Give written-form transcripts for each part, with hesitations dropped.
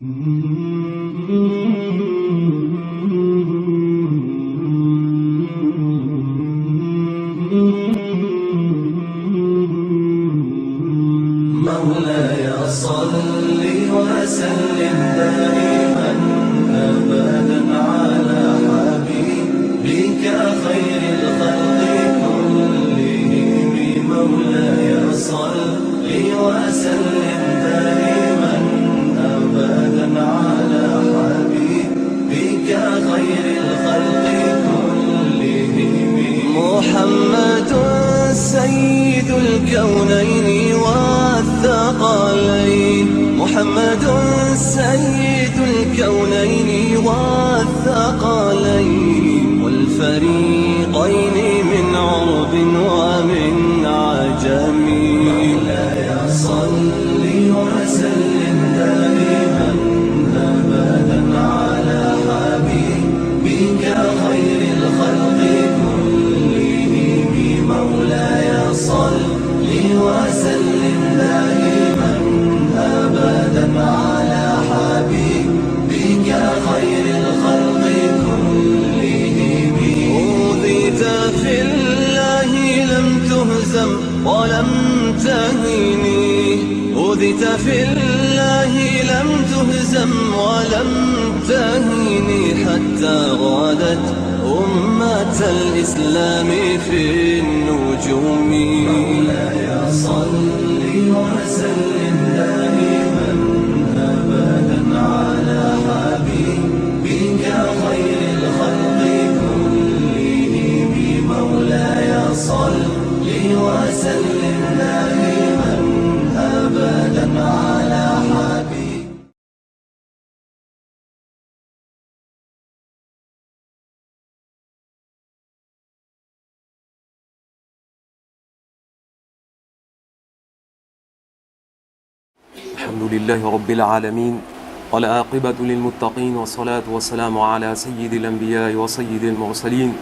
مولاي صل وسلم دائما أبدا على حبيبك خير الخلق كلهم. مولاي صل وسلم دائما أبدا على حبيبك خير الخلق كلهم. محمد سيد الكونين والثقلين، محمد سيد الكونين والثقلين والفريقين من عرب ومن عجم. مولاي صل وسلم دائما أبدا على حبيبك خير الخلق كلهم. مولاي صل وسلم دائما أبدا على حبيبك خير الخلق كلهم. أوذيت في الله لم تهزم ولم تهني، أوذيت في الله لم تهزم ولم تهني حتى غادت أمة الإسلام في النجوم. مولاي صل وسلم دائما أبدا على حبيبك خير الخلق كلهم. مولاي صل وسلم دائما أبدا على حبيبك. الحمد لله رب العالمين والعاقبة للمتقين والصلاة والسلام على سيد الأنبياء وسيد المرسلين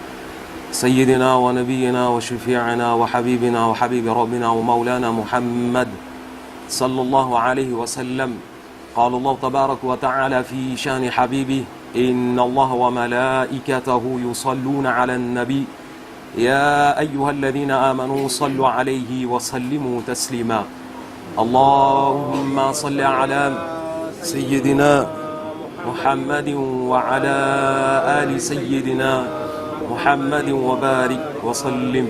سيدنا ونبينا وشفيعنا وحبيبنا وحبيب ربنا ومولانا محمد صلى الله عليه وسلم. قال الله تبارك وتعالى في شان حبيبه: إن الله وملائكته يصلون على النبي يا أيها الذين آمنوا صلوا عليه وسلموا تسليما. اللهم صل على سيدنا محمد وعلى آل سيدنا محمد وبارك وسلم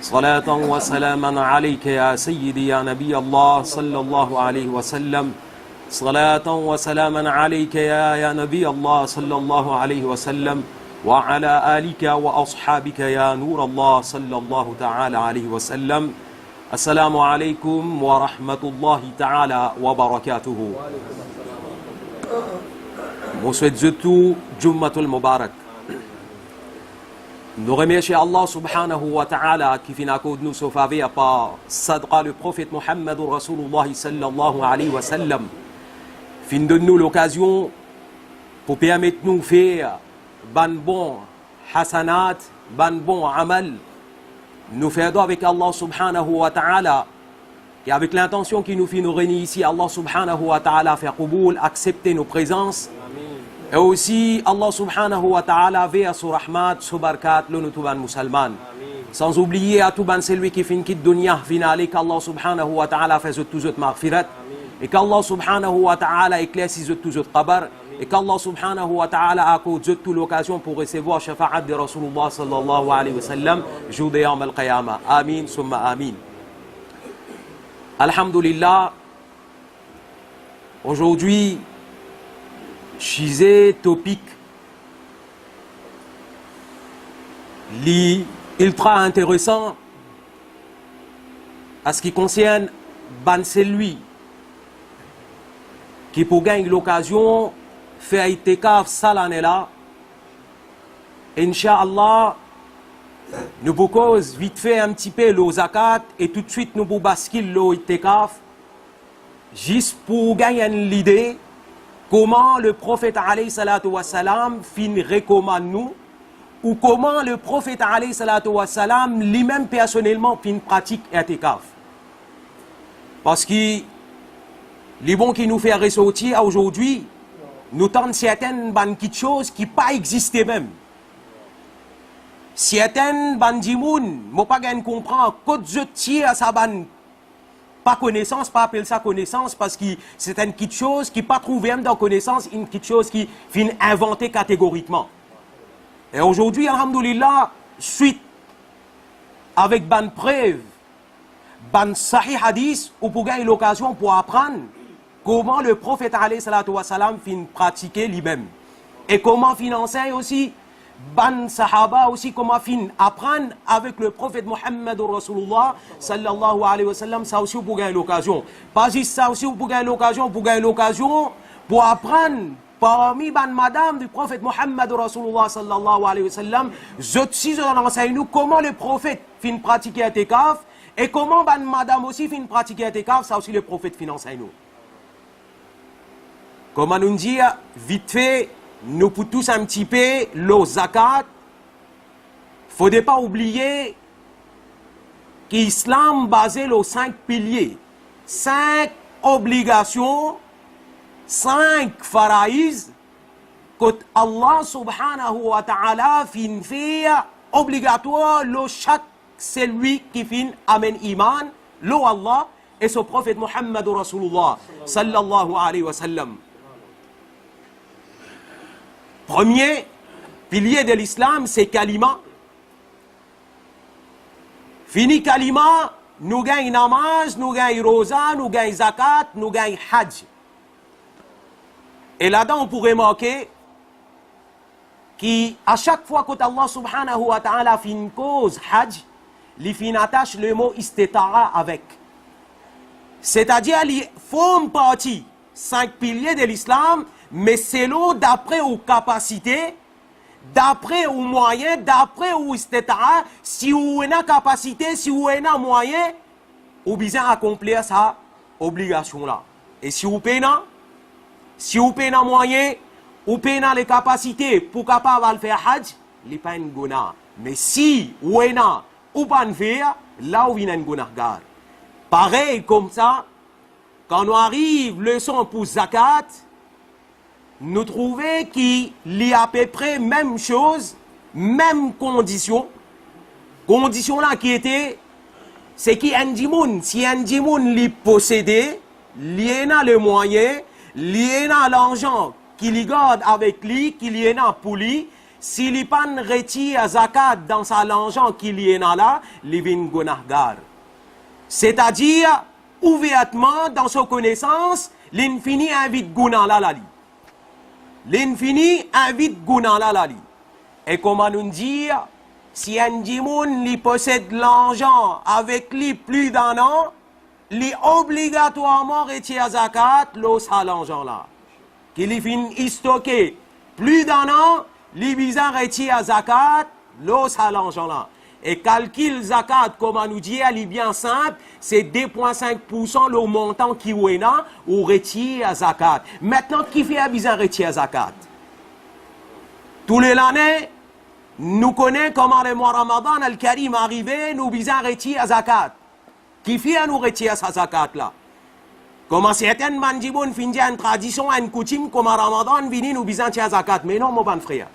صلاة وسلاما عليك يا سيدي يا نبي الله صلى الله عليه وسلم. صلاة وسلاما عليك يا نبي الله صلى الله عليه وسلم وعلى آلك وأصحابك يا نور الله صلى الله تعالى عليه وسلم. السلام عليكم ورحمة الله ta'ala wa barakatuhu. On souhaite tout Jummatul Mubarak. Nous remercions Allah subhanahu wa ta'ala qui finit à cause de nous sauf avec par Sadqa le prophète Muhammad Rasulullah sallallahu alayhi wa sallam. Fin de nous l'occasion pour permettre nous faire ban bon hasanat, ban bon amal. Nous faisons avec Allah subhanahu wa ta'ala et avec l'intention qui nous fait nous réunir ici, Allah subhanahu wa ta'ala faire qaboul, accepter nos présences. Amin. Et aussi Allah subhanahu wa ta'ala veille sur rahmat, sur barakat, le noutuban musulman. Sans oublier à tout ban celui qui finit quitte dunya, finale qu'Allah subhanahu wa ta'ala fait tout autres maghfirat et qu'Allah subhanahu wa ta'ala éclaircisse tout autres qabar. Et qu'Allah subhanahu wa ta'ala accorde toute l'occasion pour recevoir shafa'at de Rasulullah sallallahu alayhi wa sallam jour de Yawm al-Qiyamah. Amin, summa amin. Alhamdulillah, aujourd'hui, sujet topic ultra intéressant à ce qui concerne ban celui qui pour gagner l'occasion fait itikaf ça l'année-là. Inch'Allah, nous vous cause vite fait un petit peu le zakat et tout de suite nous vous bascule le itikaf juste pour gagner l'idée comment le prophète alayhi salatu wassalam fin recommande nous ou comment le prophète alayhi salatu wassalam lui-même personnellement fin pratique itikaf. Parce que les bons qui nous fait ressortir aujourd'hui, nous tentons certaines petites choses qui pas existé même. Certaines bandimoun, moi pas gain comprendre, quand je tire à sa ban, pas connaissance, pas appeler ça connaissance, parce que c'est une petite chose qui pas trouvé même dans connaissance, une petite chose qui finit inventée catégoriquement. Et aujourd'hui, alhamdoulilah, suite avec ban preuve, ban sahih hadith, ou pour gagner l'occasion pour apprendre comment le prophète alayhi salatu wa salam fin pratiquer lui-même. Et comment financer aussi, ban sahaba aussi, comment fin apprendre avec le prophète Muhammad Rasulullah sallallahu alayhi wa sallam, ça aussi pour gagner l'occasion. Pas juste ça aussi pour gagner l'occasion, pour apprendre parmi ban madame du prophète Muhammad Rasulullah sallallahu alayhi wa sallam, je suis enseigne nous comment le prophète fin pratiquer itikaf et comment ban madame aussi fin pratiquer itikaf, ça aussi le prophète fin enseigne nous. Comment nous dire, vite fait, nous pouvons tous un petit peu le zakat. Il ne faut pas oublier que l'islam basé sur 5 piliers, 5 obligations, 5 faraïs que Allah subhanahu wa ta'ala fait obligatoire le chaque celui qui fait amen iman, le Allah et son prophète Muhammad Rasulullah sallallahu alayhi wa sallam. Premier pilier de l'islam, c'est kalima. Fini kalima, nous gagnons namaz, nous gagnons rosa, nous gagnons zakat, nous gagnons hajj. Et là-dedans, on pourrait marquer qu'à chaque fois que Allah subhanahu wa ta'ala fait une cause hajj, il fait attache le mot istitara avec. C'est-à-dire, il forme partie 5 piliers de l'islam, mais c'est là d'après aux capacités, d'après aux moyens, d'après aux istitara, si vous avez une capacité, si vous avez un moyen, vous besoin accomplir sa obligation-là. Et si vous payez un moyen, vous payez les capacités pour capable de faire hajj, il n'y a pas un gona. Mais si vous avez ou pas de faire, là vous avez un gonagar. Pareil comme ça, quand on arrive leçon pour zakat, nous trouvons qu'il y a à peu près même chose, même condition. Condition là qui était, c'est qu'il y a un dimoun, si un dimoun l'y possédait, il a le moyen, il a l'argent qu'il garde avec lui, qu'il y a pour lui, s'il n'y a pas de retire zakat dans sa l'argent qu'il y a là, il vient gonahgar. C'est-à-dire, ouvertement, dans sa connaissance, l'infini invite gona là la li. L'infini invite gona là la li. Et comment nous dire, si un dimoun lui possède l'argent avec lui plus d'un an, lui obligatoirement retire zakat, l'os à l'argent là. Qu'il finit stocké plus d'un an, lui bizarre retire zakat, l'os à l'argent là. Et calcul zakat, comme on nous dit, elle est bien simple, c'est 2,5% le montant qui est là, ou retire zakat. Maintenant, qui fait bizarre retire zakat? Tous les années, nous connaissons comment le mois Ramadan al-Karim arrivé, nous bizarre retire zakat. Qui fait nous retirer sa zakat là? Comment certaines mandibons finissent une tradition, une coutume, comme Ramadan, vini nous bizarre retirer zakat. Mais non, mon bon frère.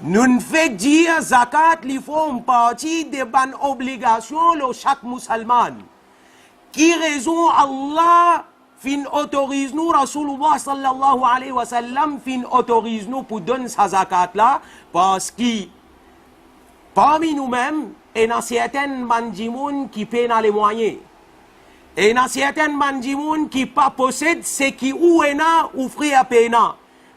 Nous ne faisons dire zakat, ils font partie des bonnes obligations de chaque musulman. Qui raison Allah fin autorise nous, Rasulullah sallallahu alayhi wa sallam, fin autorise nous pour donner sa zakat là, parce que parmi nous-mêmes, il y a certaines mandimoun qui paient les moyens. Et il y a certaines mandimoun qui ne possèdent ce qui ou est là, ou frère à payer.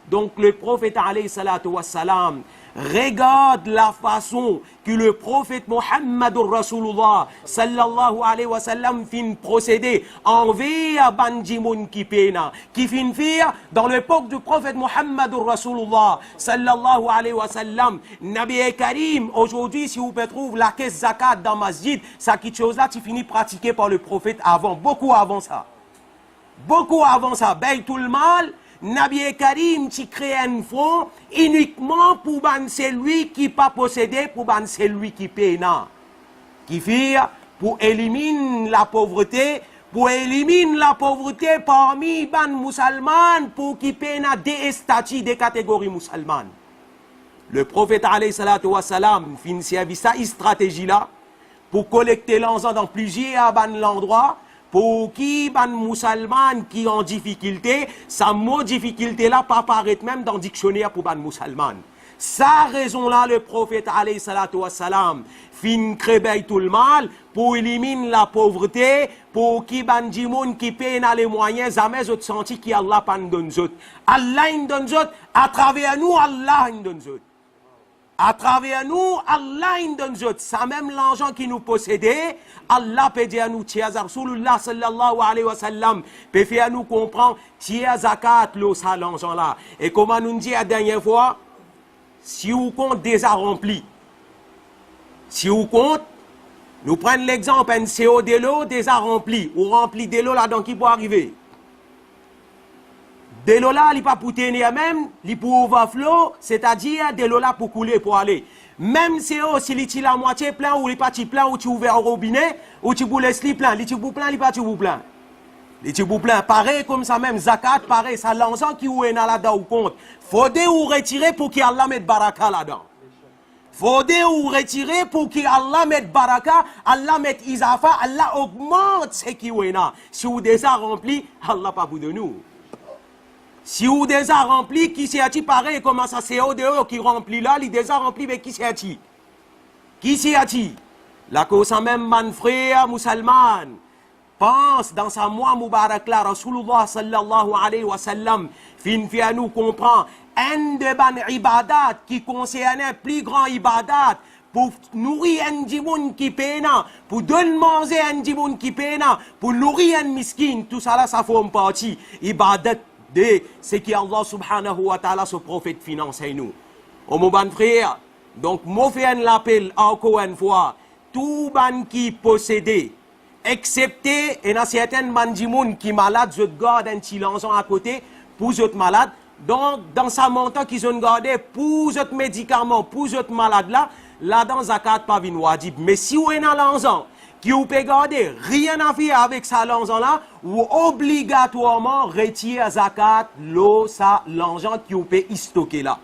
Donc le prophète alayhi salatu wa salam, regarde la façon que le prophète Muhammad Rasulullah sallallahu alayhi wa sallam fin procéder envers bandimoun qui pena, qui fin faire dans l'époque du prophète Muhammad Rasulullah sallallahu alayhi wa sallam. Nabi Karim, aujourd'hui, si vous pouvez trouver la caisse zakat dans masjid, ça quelque chose là qui finit pratiqué par le prophète avant, beaucoup avant ça. Beaucoup avant ça, Baytul Mal, Nabi Karim qui crée un fonds uniquement pour ban celui qui pas possédé, pour ban celui qui paye. Qui fait pour éliminer la pauvreté, pour éliminer la pauvreté parmi les musulmans, pour qu'ils puissent des statuts des catégories musulmanes. Le prophète alayhi salatu wa salam fin servi cette stratégie-là pour collecter l'argent dans plusieurs endroits, pour qui les musulmans qui ont difficulté, sa mot difficulté-là pas paraître même dans le dictionnaire pour les musulmans. Sa raison-là, le prophète alayhi salatu wa salam fin créer tout le mal pour éliminer la pauvreté, pour qui les gens qui payent les moyens, jamais autres senti qu'Allah pas donne zot. Allah donne zot, à travers nous, Allah donne zot. À travers nous, Allah donne zot. Ça même l'argent qui nous possédait, Allah peut dire à nous, tiens, Rasulullah sallallahu alayhi wa sallam, peut faire nous comprendre, tiens, zakat, ça l'argent là. Et comme on nous dit la dernière fois, si vous compte déjà rempli, si vous compte, nous prenons l'exemple, un CO de l'eau déjà rempli, ou rempli de l'eau là, donc il peut arriver. De l'eau là, il n'est pas pour tenir même, il pour overflow, c'est-à-dire de l'eau là pour couler, pour aller. Même CO, s'il est la moitié plein, ou il n'est pas plein, ou tu ouvres au robinet, ou tu vous laisses plein, il est plein, il n'est pas plein. Les tibou plein, pareil comme ça même, zakat, pareil, ça l'argent qui est là-dedans au compte. Faudrait ou retirer pour qu'Allah mette baraka là-dedans. Faudrait ou retirer pour qu'Allah mette baraka, Allah mette isafa, Allah augmente ce qui est là. Si vous déjà rempli, Allah pas vous de nous. Si vous déjà rempli, qui c'est pareil, comment ça c'est au dehors qui remplit là, il déjà rempli, mais qui c'est Qui c'est la cause même, man frère musulman. Pense dans sa mois Moubarak là, Rasulullah sallallahu alayhi wa sallam, fin fait à nous comprendre, un de ban ibadat qui concerne un plus grand ibadat, pour nourrir un djimoun qui peina, pour donner manger un djimoun qui peina, pour nourrir un miskin, tout ça là, ça forme partie, ibadat de ce qui Allah subhanahu wa ta'ala, ce prophète finance nous. Oh mon bon frère, donc, moi fais un appel encore une fois, tout ban qui possédait, excepté, il y a certaines mandimoun qui sont malades, je garde un petit l'argent à côté pour les autres malades. Donc, dans sa montant qu'ils ont gardé pour les autres médicaments, pour les autres malades là, là-dedans, zakat pas vin wajib. Mais si vous avez l'argent qui vous peut garder, rien à faire avec ça l'argent là, vous obligatoirement retirer zakat, l'argent qui vous peut stocker là.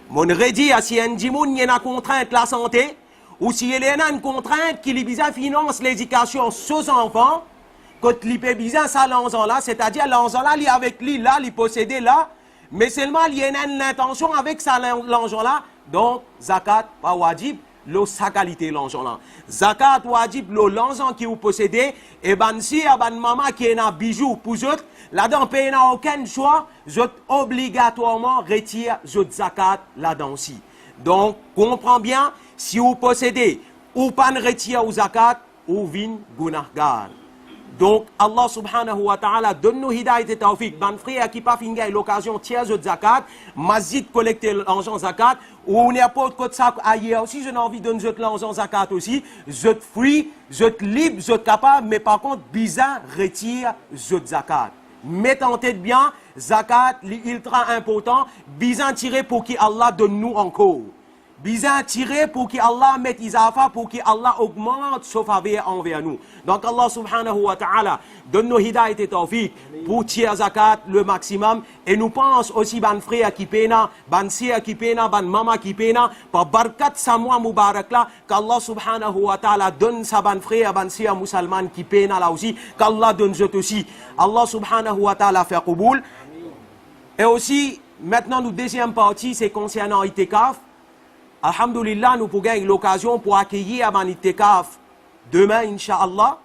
Mon redit, si un dimoun y a une contrainte la santé, ou si il y a une contrainte qui finance l'éducation aux enfants, quand il peut bien ça l'argent là, c'est-à-dire l'argent là, il est avec lui là, il possède là, mais seulement il y a une intention avec ça l'argent là, donc zakat pas wajib, sa qualité l'argent là. Zakat wajib l'argent qui vous possédez, et ben si ben maman qui est un bijou pour eux, là-dedans paye n'a aucun choix, je obligatoirement retire je zakat là-dedans aussi. Donc comprends bien. Si vous possédez ou pas ne retire ou zakat, ou vin gunahgar. Donc, Allah subhanahu wa ta'ala donne nous hidayat et tawfiq. Ban frère qui pas fini l'occasion tiers de zakat, masjid collecter l'argent zakat, ou n'importe quoi de ça ailleurs aussi, j'ai envie de donner l'argent zakat aussi. Je te free, je te libre, je te capable, mais par contre, bizarre, retire je zakat. Mettez en tête bien, zakat, ultra important, bizarre tiré pour qui Allah donne nous encore. Bizarre tiré pour qu'Allah mette isafa, pour qu'Allah augmente sa faveur envers nous. Donc Allah subhanahu wa ta'ala donne nos hidayat et tawfiq pour tirer zakat le maximum. Et nous pense aussi ban frère qui pena, ban sœur qui pena, ban maman qui pena, par barkat sa mois mubarak là, qu'Allah subhanahu wa ta'ala donne sa ban frère, ban sœur musulman qui pena là aussi, qu'Allah donne eux aussi. Allah subhanahu wa ta'ala fait qaboul. Et aussi, maintenant, nous deuxième partie, c'est concernant Itikaf. Alhamdulillah, nous pourrons avoir l'occasion pour accueillir Aban Itikaf demain, Inch'Allah.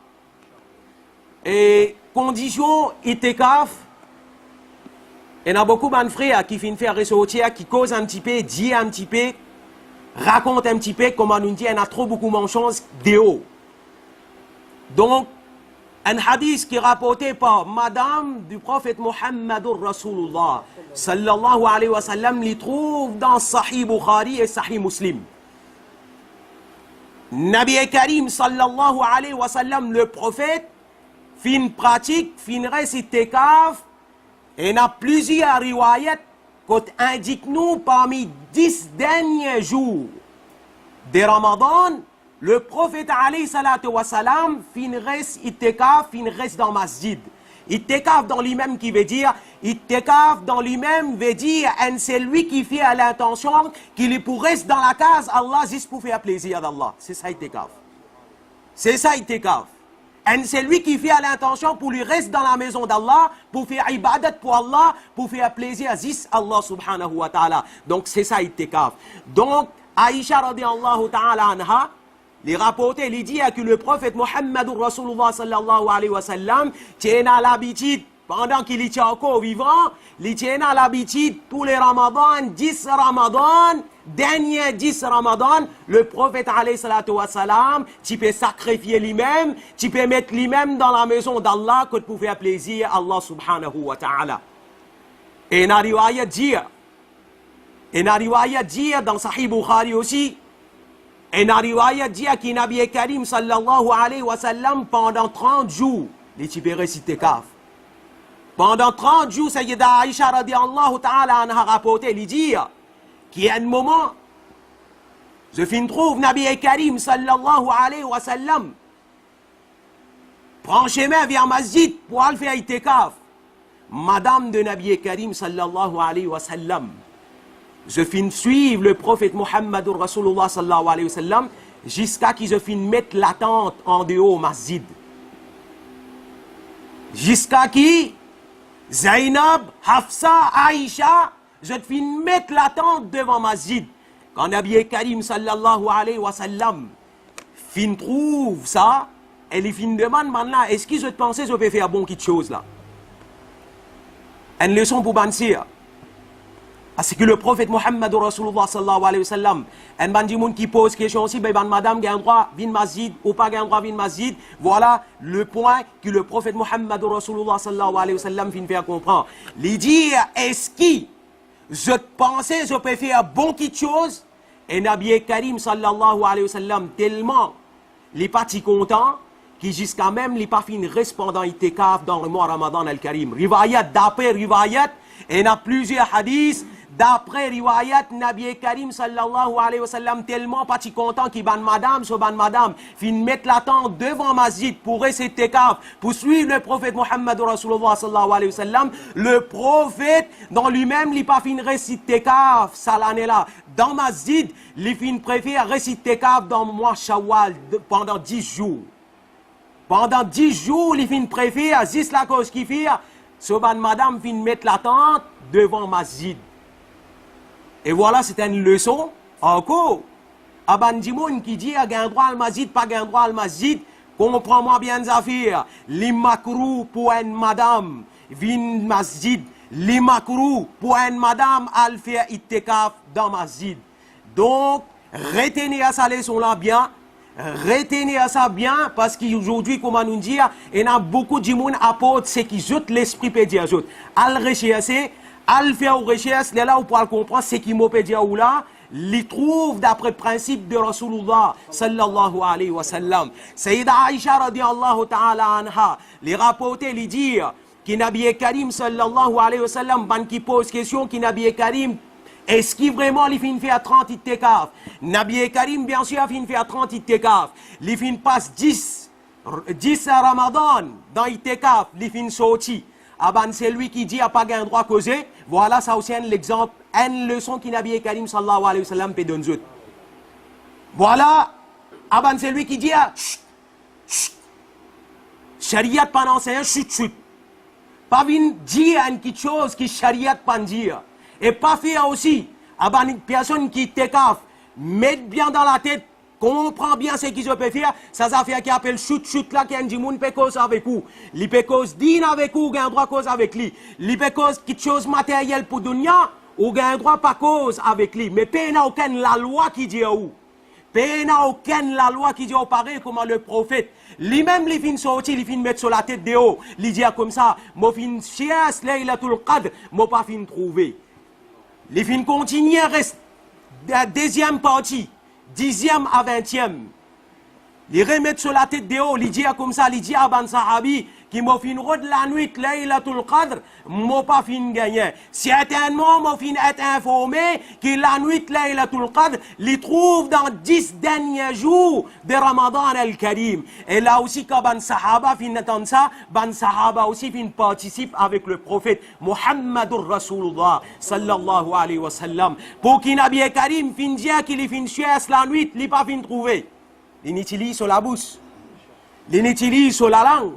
Et condition Itikaf, il y a beaucoup de frères qui finissent faire ressortir, qui causent un petit peu, disent un petit peu, racontent un petit peu, comme on nous dit, il y a trop beaucoup de chance de haut. Donc, un hadith qui est rapporté par madame du prophète Muhammadur Rasulullah sallallahu alayhi wa sallam, l'y trouve dans Sahih Bukhari et Sahih Muslim. Nabi Karim sallallahu alayhi wa sallam, le prophète, fin pratique, fin récite itikaf, et il y a plusieurs riwayat qui indiquent nous parmi 10 derniers jours de Ramadan, le prophète alayhi salatu wa salam fin reste ittekaf, fin reste dans masjid. Ittekaf dans lui-même qui veut dire, ittekaf dans lui-même veut dire, c'est lui qui fait à l'intention qu'il pourrait rester dans la case Allah juste pour faire plaisir d'Allah. C'est ça ittekaf. C'est ça ittekaf. C'est lui qui fait à l'intention pour lui rester dans la maison d'Allah, pour faire ibadat pour Allah, pour faire plaisir à juste Allah subhanahu wa ta'ala. Donc c'est ça ittekaf. Donc Aïcha radiallahu ta'ala anha, les rapportés, il dit que le prophète Muhammadur Rasulullah sallallahu alayhi wa sallam tient l'habitude, pendant qu'il était encore vivant, il tient l'habitude tous les Ramadans, 10 Ramadans, dernier 10 Ramadans, le prophète alayhi salatu wa salam, tu peux sacrifier lui-même, tu peux mettre lui-même dans la maison d'Allah que pour faire plaisir à Allah subhanahu wa ta'ala. Et une riwayat dire dans Sahih Bukhari aussi, et une riwayat dit que Nabi Karim sallallahu alayhi wa sallam pendant 30 jours, les types récitaient kaf. Pendant 30 jours, Sayyida Aïcha radiallahu ta'ala anha rapporté, il dit qu'il y a un moment, je fin trouve Nabi Karim sallallahu alayhi wa sallam prend chemin vers masjid pour aller faire itikaf. Madame de Nabi Karim sallallahu alayhi wa sallam, je fin suivre le prophète Muhammadur Rasulullah sallallahu alayhi wa sallam jusqu'à qu'il se fin mettre la tente en dehors au masjid. Jusqu'à qui Zainab, Hafsa, Aïcha, je fin mettre la tente devant masjid. Quand Nabi Karim sallallahu alayhi wa sallam fin trouve ça, elle lui fin demande maintenant, est-ce que je te pensais que je peux faire bon quelque chose là? Une leçon pour Bansir. Parce que le prophète Muhammad Rasulullah sallallahu alayhi wa sallam, un bandimoun qui pose question aussi, ben madame, a un droit vin masjid ou pas un droit vin masjid. Voilà le point que le prophète Muhammad Rasulullah sallallahu alayhi wa sallam vient faire comprendre. Il dit, est-ce que je pensais je peux faire bon quelque chose? Et Nabi Karim sallallahu alayhi wa sallam, tellement, il n'est pas si content, qui jusqu'à même, il n'est pas fini répondant itikaf dans le mois Ramadan al-Karim. Riwayat d'après riwayat, et il y a plusieurs hadiths. D'après riwayat, Nabi Karim sallallahu alayhi wa sallam tellement pas content qu'il ban madame, fin mettre la tente devant masjid pour réciter kaf, pour suivre le prophète Muhammad Rasulullah sallallahu alayhi wa sallam. Le prophète, dans lui-même, il pas fin réciter kaf, ça l'année là. Dans masjid, il fin préfère réciter kaf dans le mois Shawwal pendant 10 jours. Pendant 10 jours, il fin préfère, juste la cause qui fait, madame fin mettre la tente devant masjid. Et voilà, c'est une leçon encore. Abandimoun qui dit qu'il y a un droit al masjid, pas un droit al masjid, comprends-moi bien les affaires. L'imakrou pour une madame, vin masjid. L'imakrou pour une madame, al faire ittekaf dans masjid. Donc, retenez à ça leçon-là bien. Retenez à ça bien, parce qu'aujourd'hui, comme on nous dit, il y a beaucoup de gens apportent ce qui jette l'esprit pédia. Al rechercher. Al faire aux recherches, là où pour comprendre ce qui m'a dit ou là, il trouve d'après le principe de Rasulullah sallallahu alayhi wa sallam. Sayyida Aïcha radiallahu ta'ala anha, les rapportés lui dire que Nabi Karim sallallahu alayhi wa sallam, ban qui pose question, que Nabi Karim, est-ce qu'il vraiment il fin faire 30 ittekaf? Nabi Karim, bien sûr, il fin faire 30 ittekaf. Il fin passe 10 Ramadan dans ittekaf, il fin sorti. Aban c'est lui qui dit a pas un droit causé. Voilà ça aussi un exemple, une leçon qui Nabi Karim sallallahu alayhi wa sallam peut donner. Voilà, Aban c'est lui qui dit chut, chut. Shariat pas enseigner chut chut. Pas venir dire quelque chose qui Shariat pas dire. Et pas faire aussi, Aban une personne qui t'écaf, mettre bien dans la tête, comprend bien ce qu'ils peuvent faire, ça fait qui appelle chute là, qui a un monde peut cause avec vous. Il peut cause dîner avec vous, ou un droit cause avec lui. Il peut cause quelque chose matériel pour dunya, ou un droit pas cause avec lui. Mais il n'y a aucune la loi qui dit où. Il n'y a aucune la loi qui dit au pareil comme le prophète. Lui-même, il fin sortir, il fin mettre sur la tête de haut. Il dit comme ça, moi fin chiasse, Laylatul Qadr, moi pas fin trouver. Il fin continuer, reste la deuxième partie. 10e à 20e. Il remet sur la tête de haut, il dit comme ça, il dit à Ban Sahabi, qui m'a fin de la nuit, Laylatul Qadr, m'a pas fin gagné. Certainement, m'a fin être informé que la nuit, Laylatul Qadr, les trouve dans 10 derniers jours de Ramadan al-Karim. Et là aussi, quand Ban Sahaba fin entendre ça, Ban Sahaba aussi fin participe avec le prophète Muhammadur Rasulullah, sallallahu alayhi wa sallam. Pour qu'il Nabi Karim fin dire qu'il fin cherche la nuit, il pas fin trouver. Il utilise sur la bouche. Il utilise sur la langue.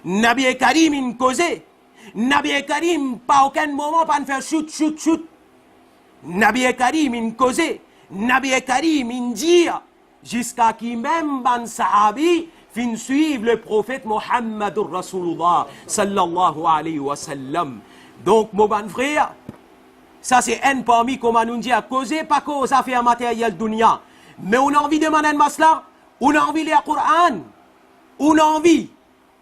Nabi Karim in causé. Nabi Karim pas aucun moment pas faire shoot. Nabi Karim in causé. Nabi Karim in dire jusqu'à qui même ban sahabi fin suivre le prophète Muhammadur Rasulullah sallallahu alayhi wa sallam. Donc mon bon frère, ça c'est un parmi comment nous dit à causer pas cause affaire matérielle dunya. Mais on a envie de demander un masla, on a envie de lire le Coran, on a envie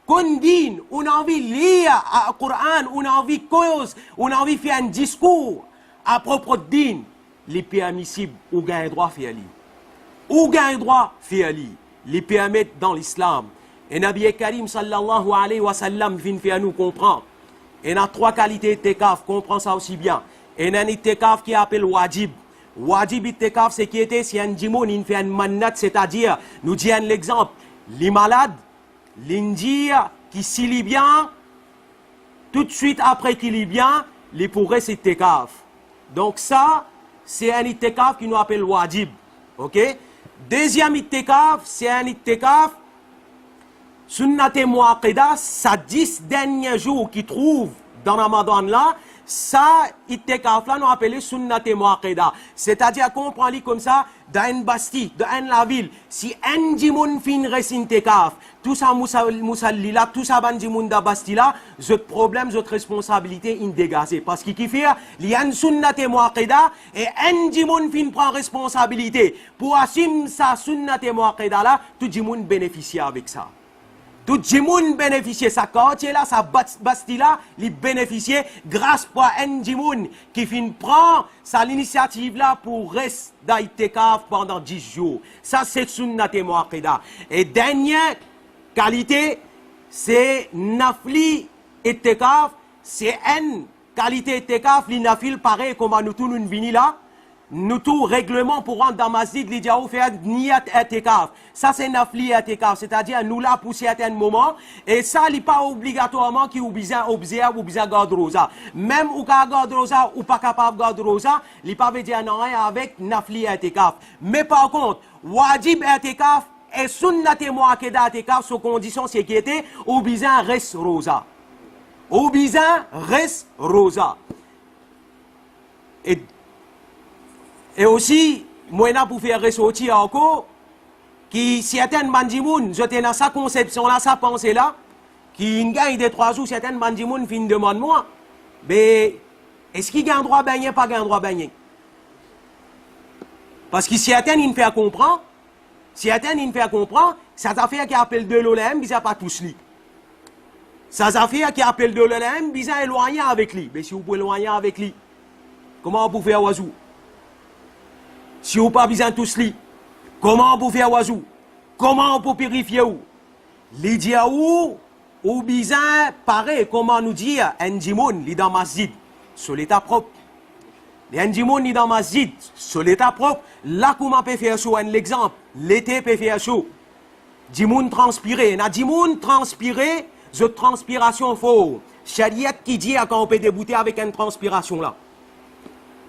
qu'on dîne, on a envie de lire le Coran, on a envie de cause, on a envie de faire un discours à propos de dîne. Les permissibles, ou gagne droit faire li. Ou gagne droit faire li. Les permettre dans l'islam. Et Nabi Karim sallallahu alayhi wa sallam vient faire nous comprendre. Et il y a 3 qualités de tekaf, comprend ça aussi bien. Et il y a un tekaf qui appelle wajib. Wajib itekaf, c'est qui était si un djimoun il fait un manat, c'est-à-dire, nous disons l'exemple, les malades, l'india qui s'y lit bien, tout de suite après qu'il lit bien, les pourrait c'est itekaf. Donc ça, c'est un itekaf qui nous appelle wajib. Ok? Deuxième itekaf, c'est un itekaf, sunnat et muaqida, ça 10 derniers jours qui trouvent dans Ramadan là, ça, itekaf là, nous appelons sunnat et muaqida. C'est-à-dire qu'on prend lui comme ça, dans une bastille, dans la ville. Si un djimoun fin reste itekaf, tout ça moussalli là, tout ça ban djimoun da bastille là, votre problème, votre responsabilité indégazée. Parce qu'il fait, il y a une sunnat et muaqida, et un djimoun fin prend responsabilité. Pour assumer sa sunnat et muaqida là, tout djimoun bénéficie avec ça. Tout le monde bénéficie, sa quartier là, sa bastille là, il bénéficie grâce à un djimoun qui prend sa initiative là pour rester dans l'itekaf pendant 10 jours. Ça, c'est sunnat et muaqida. Et dernière qualité, c'est nafli itekaf. C'est une qualité itekaf, li nafil pareil comme nous tous nous venons là. Nous tout règlement pour rentrer dans masjid, les diaou faire niyat etekaf. Ça c'est nafli etekaf, c'est-à-dire nous là pour certains moments et ça n'est pas obligatoirement qui ou bien garde rosa. Même ou ka garde rosa ou pas capable garde rosa, il pas veut dire non avec nafli etekaf. Mais par contre, wajib etekaf et sunnat et muaqida etekaf sous condition sécurité ou bien reste rosa. Ou bien reste rosa. Et aussi, moi, pour faire ressortir encore, qui certaines mandimoun, je dans sa conception là, sa pensée là, qui gagne des 3 jours, certaines mandimoun fin demande moi, mais est-ce qu'il gagne droit baigner, pas gagne droit baigner? Parce que certaines, il me fait comprendre, cette affaire qui appelle de l'olem, ils n'ont pas tous lui. Cette affaire qui appelle de l'olem, ils sont éloignés avec lui. Mais si vous pouvez éloigner avec lui, comment vous pouvez faire oiseau? Si vous pas besoin de tout cela, comment on peut faire oiseau? Comment on peut purifier ou? Les diaou ou besoin pareil, comment nous dire, un djimoun, li dans masjid, sur l'état propre. Les djimoun, li dans masjid, sur l'état propre. Là, comment on peut faire chaud? Un exemple, l'été peut faire chaud. Djimoun transpirer. Na djimoun transpirer, de transpiration faux. Chariat qui dit quand on peut débouter avec une transpiration là.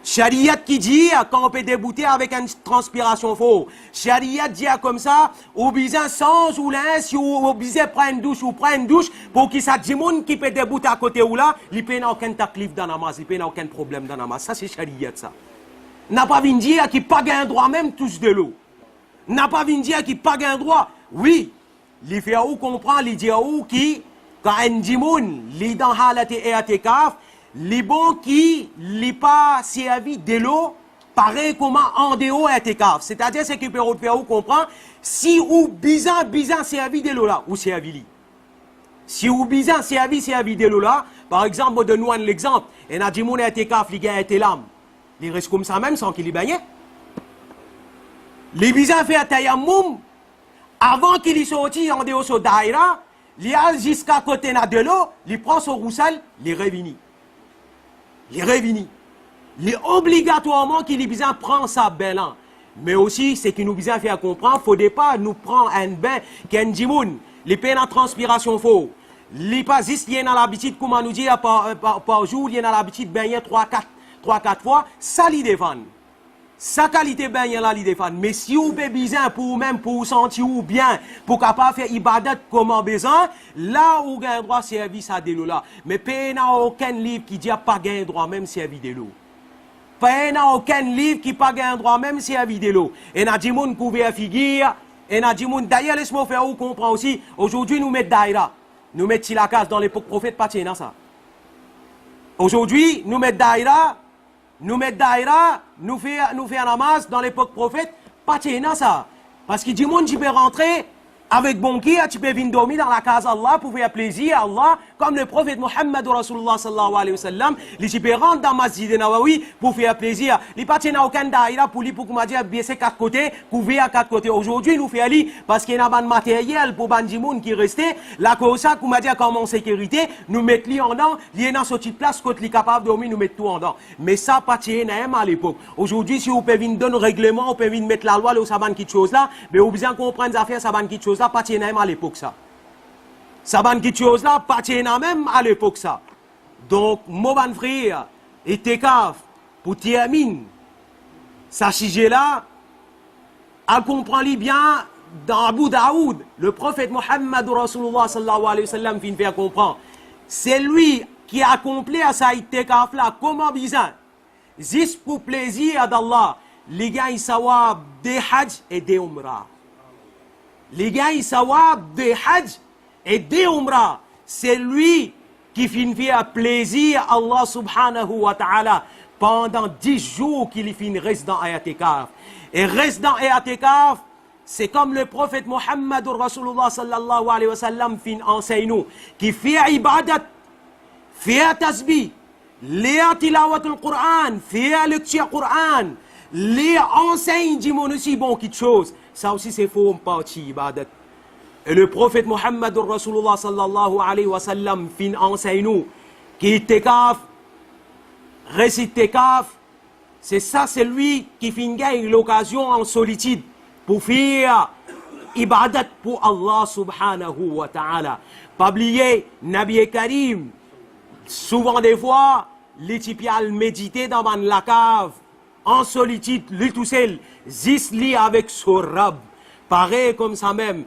Chariat qui dit quand on peut débouter avec une transpiration faux. Chariat dit comme ça, ou besoin sans ou l'un, si ou besoin prendre une douche ou prendre une douche, pour qu'il s'agisse monde qui peut débouter à côté ou là, il peut n'a aucun taklif dans la masse, il peut n'a aucun problème dans la masse. Ça c'est chariat ça. N'a pas vu dire qu'il pas un droit même touche de l'eau. N'a pas vu dire qu'il pas un droit. Oui, il fait où comprend, il dit où qui, quand un djimoun, il dans halate et atekaf, les bons qui n'ont pas servi de l'eau, pareil comment en dehors est cave. C'est-à-dire, c'est qu'il peut faire ou comprendre, si ou bizarre servi de l'eau là, ou servi li. Si ou bizarre servi de l'eau là, par exemple, de nous l'exemple, et n'a dit mon été cave, les gars étaient l'âme. Il reste comme ça même sans qu'il y baigné. Les bizarres fait tayamoum, avant qu'il y sorti en dehors de daïra, il y a jusqu'à côté de l'eau, il prend son roussel, il réunit. Il réunit. Il est obligatoirement qu'il besoin prendre sa bain là. Mais aussi, c'est qu'il nous besoin faire comprendre, il ne faut pas nous prendre un bain qui est un djimoun. Les peines en transpiration faux. Les pas juste, il y a l'habitude, comme on nous dit, par jour, il y a l'habitude de baigner 3-4 fois, ça lui défend. Sa qualité baigner là, lui défend. Mais si vous avez besoin pour même pour vous sentir bien, pour capable faire ibadat comme on besoin, là où vous avez droit service à de l'eau là. Mais il n'y a aucun livre qui dit pas gain droit même servir de l'eau. Il n'y a aucun livre qui pas gain droit même servir de l'eau. Et il y a des gens qui pouvaient figure, et il y a des gens, d'ailleurs, laisse-moi faire vous comprendre aussi, aujourd'hui nous mettons daïra. Nous mettons la case dans l'époque prophète, pas tiens ça. Aujourd'hui, nous mettons daïra, nous faisons namaz dans l'époque prophète, pas tiens ça. Parce que du monde qui peut rentrer avec bon qui, tu peux venir dormir dans la case d'Allah pour faire plaisir à Allah, comme le prophète Mohammed Rasulullah sallallahu alayhi wa sallam, il peut rentrer dans Masjid Nawawi pour faire plaisir. Il pas tiens aucun daïra pour lui, pour qu'on dire baisser 4 côtés, couvrir à 4 côtés. Aujourd'hui, nous faisons ali parce qu'il y a un matériel pour Bandimoun qui restait, là, comme ça, qu'on m'a dit comme en sécurité, nous mettons lui en dedans, il y a une petite place, quand il est capable de dormir, nous mettons tout en dedans. Mais ça, pas tiens à l'époque. Aujourd'hui, si vous pouvez venir donner un règlement, vous pouvez venir mettre la loi, là, ça va quelque chose là, mais vous besoin comprendre les affaires, ça va quelque chose là, pas tiens à l'époque ça. Ça va quelque chose là, pas tiens même à l'époque ça. Donc, mon bon frère, et tes caves, pour terminer, ça sujet là, elle comprend bien dans Abu Daoud, le prophète Mohammed Rasulullah sallallahu alayhi wa sallam vient faire comprendre. C'est lui qui a accompli à sa itekaf là, comment bizarre, juste pour plaisir d'Allah, les gars ils sawab des hajj et des umrah. Les gars ils sawab des hajj et des umrah. C'est lui qui finit faire plaisir à Allah subhanahu wa ta'ala pendant 10 jours qu'il finit reste dans Ayatekaf. Et reste dans Ayatekaf, c'est comme le prophète Mohammed Rasulullah sallallahu alayhi wa sallam fin enseigne nous, qui fait ibadat, fait tasbih, lire tilawatul Qur'an, fait lecture Qur'an, lire enseigne du monde aussi bon quelque chose. Ça aussi c'est faux en partie ibadat. Et le prophète Mohammed Rasulullah sallallahu alayhi wa sallam fin enseigne nous, qui itekaf, récite tekaf, c'est ça, c'est lui qui finit gagne l'occasion en solitude pour faire ibadat pour Allah subhanahu wa ta'ala. Pas oublier, Nabi Karim, souvent des fois, l'éthipial méditer dans la cave, en solitude, lui tout seul, zisli avec son rab. Pareil comme ça même,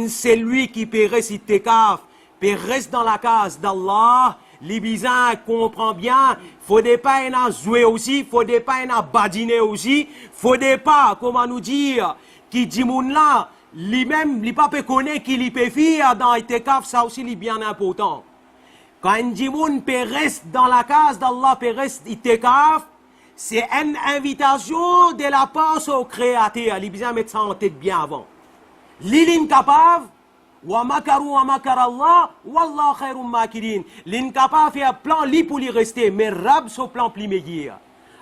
c'est lui qui peut réciter tekaf, peut rester dans la case d'Allah. Les bizarres comprend bien, faut pas en jouer aussi, faut pas en badiner aussi, faut pas, comment nous dire, qui dit moun là, lui-même, lui pas peut connaître qu'il peut faire dans itekaf, ça aussi est bien important. Quand un dit moun peut rester dans la case d'Allah, peut rester itekaf, c'est une invitation de la part au Créateur. Il besoin mettre ça en tête bien avant. L'incapable, wa makaru wa makar Allah, wallahu khairum makirin. L'incapable fait un plan li pour lui rester, mais Rab sur plan plus meilleur.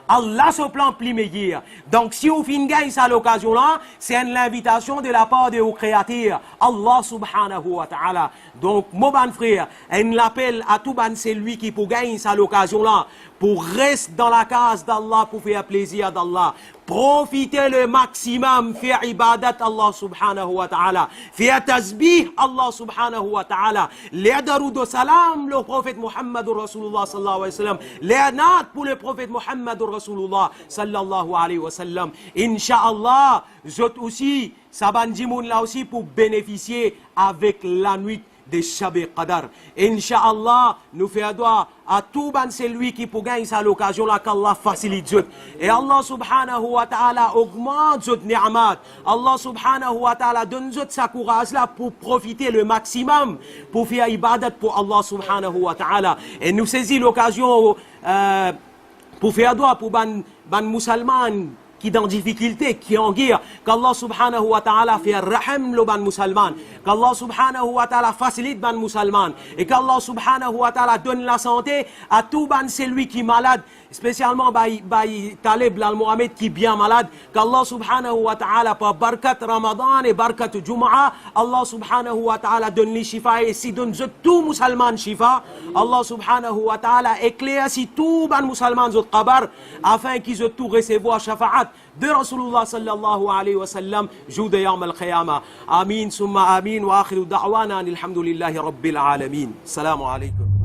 Allah sur plan plus meilleur. Donc si vous finissez à l'occasion là, c'est l'invitation de la part de au Créateur, Allah subhanahu wa ta'ala. Donc mon bon frère, un appel à tout ban c'est lui qui pour gagner à l'occasion là, pour rester dans la case d'Allah, pour faire plaisir d'Allah. Profitez le maximum, faire ibadat Allah subhanahu wa ta'ala, faire tasbih Allah subhanahu wa ta'ala, les darou de salam, le prophète Mohammed Rasulullah sallallahu alayhi wa sallam, les nat pour le prophète Mohammed Rasulullah sallallahu alayhi wa sallam. Inch'Allah, j'autre aussi, Sabandimoun là aussi pour bénéficier avec la nuit de Shab Qadar. Inch'Allah, nous faisons doigt à tout ban celui qui pour gagner à l'occasion là qu'Allah facilite zut. Et Allah subhanahu wa ta'ala augmente zut ni'amat. Allah subhanahu wa ta'ala donne zut sa courage là pour profiter le maximum, pour faire ibadat pour Allah subhanahu wa ta'ala. Et nous saisissons l'occasion pour faire doigt pour ban musulman qui dans difficulté, qui en guerre, qu'Allah subhanahu wa ta'ala fait raham le ban musulman, qu'Allah subhanahu wa ta'ala facilite ban musulman, et qu'Allah subhanahu wa ta'ala donne la santé à tout ban celui qui est malade, spécialement Talib al-Mohamed qui est bien malade, qu'Allah subhanahu wa ta'ala par barkat Ramadan et barkat Jum'a, Allah subhanahu wa ta'ala donne les shifa et si donne tout musulman shifa, Allah subhanahu wa ta'ala éclaire si tout ban musulman zot qabar, afin qu'ils aient tout recevoir shafa'at de Rasulullah sallallahu alayhi wa sallam, jour de Yawm al-Qiyamah. Amin, summa amin, wa akhiru da'wana, alhamdulillahi rabbil alamin. Assalamu alaikum.